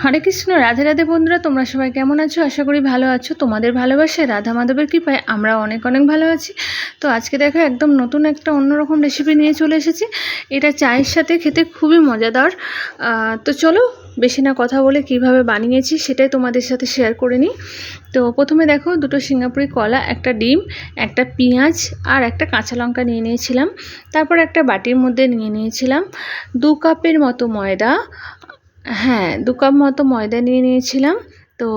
হরে কৃষ্ণ, রাধে রাধে বন্ধুরা, তোমরা সবাই কেমন আছো? আশা করি ভালো আছো। তোমাদের ভালোবাসায় রাধা মাধবের কৃপায় আমরা অনেক অনেক ভালো আছি। তো আজকে দেখো একদম নতুন একটা অন্যরকম রেসিপি নিয়ে চলে এসেছি। এটা চায়ের সাথে খেতে খুবই মজাদার। তো চলো বেশি না কথা বলে কিভাবে বানিয়েছি সেটাই তোমাদের সাথে শেয়ার করে নিই। তো প্রথমে দেখো, দুটো সিঙ্গাপুরি কলা, একটা ডিম, একটা পেঁয়াজ আর একটা কাঁচা লঙ্কা নিয়ে নিয়েছিলাম। তারপর একটা বাটির মধ্যে নিয়ে নিয়েছিলাম 2 কাপের মতো ময়দা। হ্যাঁ, 2 কাপ মতো ময়দা নিয়ে নিয়েছিলাম। তো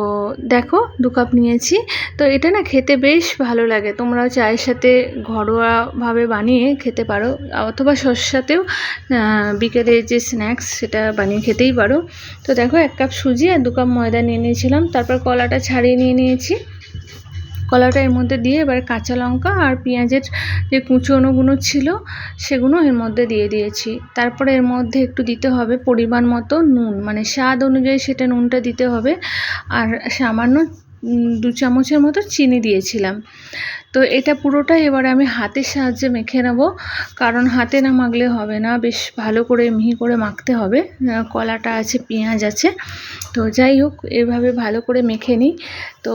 দেখো 2 কাপ নিয়েছি। তো এটা না খেতে বেশ ভালো লাগে। তোমরাও চায়ের সাথে ঘরোয়াভাবে বানিয়ে খেতে পারো, অথবা সসের সাথেও বিকেলে যে স্ন্যাক্স সেটা বানিয়ে খেতেই পারো। তো দেখো 1 কাপ সুজি আর 2 কাপ ময়দা নিয়ে নিয়েছিলাম। তারপর কলাটা ছাড়িয়ে নিয়ে নিয়েছি। কলাটা এর মধ্যে দিয়ে এবার কাঁচা লঙ্কা আর পেঁয়াজের যে কুচোনোগুলো ছিল সেগুলো এর মধ্যে দিয়ে দিয়েছি। তারপরে এর মধ্যে একটু দিতে হবে পরিমাণ মতো নুন, মানে স্বাদ অনুযায়ী সেটা নুনটা দিতে হবে। আর সামান্য 2 চামচের মতো চিনি দিয়েছিলাম। তো এটা পুরোটাই এবার আমি হাতের সাহায্যে মেখে নেব, কারণ হাতে না মাখলে হবে না, বেশ ভালো করে মিহি করে মাখতে হবে। কলাটা আছে, পেঁয়াজ আছে। তো যাই হোক, এভাবে ভালো করে মেখে নিই। তো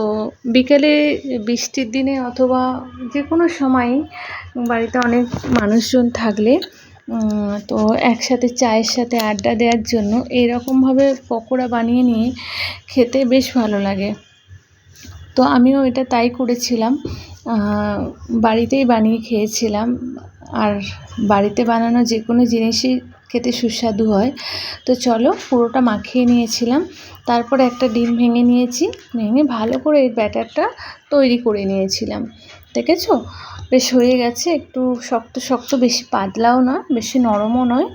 বিকেলে বৃষ্টির দিনে অথবা যে কোনো সময় বাড়িতে অনেক মানুষজন থাকলে তো একসাথে চায়ের সাথে আড্ডা দেওয়ার জন্য এইরকমভাবে পকোড়া বানিয়ে নিয়ে খেতে বেশ ভালো লাগে। তো আমিও এটা তাই করেছিলাম, বাড়িতেই বানিয়ে খেয়েছিলাম। আর বাড়িতে বানানো যে কোনো জিনিসই খেতে সুস্বাদু হয়। তো চলো, পুরোটা মাখিয়ে নিয়েছিলাম। তারপরে একটা ডিম ভেঙে নিয়েছি, ভেঙে ভালো করে এই ব্যাটারটা তৈরি করে নিয়েছিলাম। দেখেছো, বেশ হয়ে গেছে। একটু শক্ত শক্ত, বেশি পাতলাও নয়, বেশি নরমও নয়।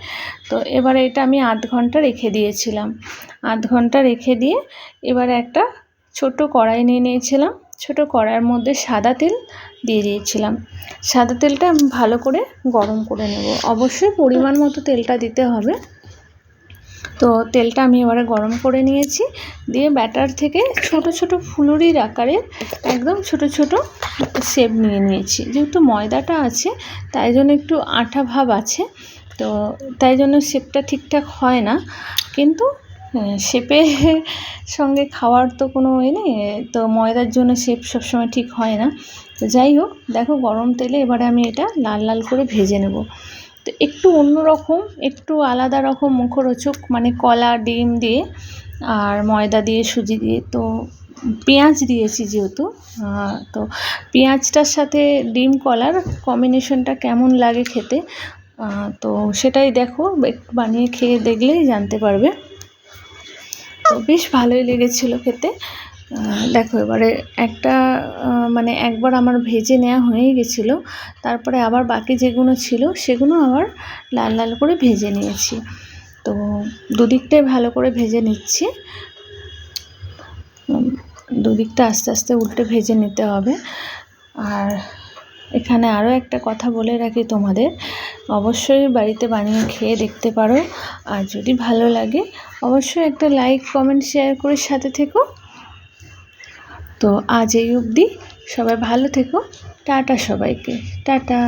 তো এবারে এটা আমি আধ ঘন্টা রেখে দিয়েছিলাম। আধ ঘন্টা রেখে দিয়ে এবারে একটা ছোট কড়াই নিয়ে নিয়েছিলাম। ছোট কড়াইয়ের মধ্যে সাদা তেল দিয়ে দিয়েছিলাম। সাদা তেলটা আমি ভালো করে গরম করে নেব। অবশ্যই পরিমাণ মতো তেলটা দিতে হবে। তো তেলটা আমি এবারে গরম করে নিয়েছি, দিয়ে ব্যাটার থেকে ছোট ছোট ফুলুরির আকারে একদম ছোট ছোট শেপ নিয়ে নিয়েছি। যেহেতু ময়দাটা আছে তাই জন্য একটু আঠা ভাব আছে, তো তাই জন্য শেপটা ঠিকঠাক হয় না। কিন্তু শেপে সঙ্গে খাওয়ার তো কোনো নেই, তো ময়দার জন্য শেপ সবসময় ঠিক হয় না। তো যাই হোক, দেখো গরম তেলে এবারে আমি এটা লাল লাল করে ভেজে নেব। তো একটু অন্যরকম, একটু আলাদা রকম মুখরোচক, মানে কলা ডিম দিয়ে আর ময়দা দিয়ে সুজি দিয়ে, তো পেঁয়াজ দিয়েছি যেহেতু, তো পেঁয়াজটার সাথে ডিম কলার কম্বিনেশনটা কেমন লাগে খেতে, তো সেটাই দেখো, একটু বানিয়ে খেয়ে দেখলেই জানতে পারবে। তো বেশ ভালোই লেগেছিলো খেতে। দেখো এবারে একটা মানে একবার আমার ভেজে নেওয়া হয়ে গেছিলো, তারপরে আবার বাকি যেগুলো ছিল সেগুলো আবার লাল লাল করে ভেজে নিয়েছি। তো দুদিকটাই ভালো করে ভেজে নিচ্ছি। দুদিকটা আস্তে আস্তে উল্টে ভেজে নিতে হবে। আর এখানে আরও একটা কথা বলে রাখি তোমাদের, অবশ্যই বাড়িতে বানিয়ে খেয়ে দেখতে পারো। আর যদি ভালো লাগে অবশ্যই একটা লাইক কমেন্ট শেয়ার করে সাথে থেকো। তো আজ এই অবধি, সবাই ভালো থেকো। টাটা সবাইকে, টাটা।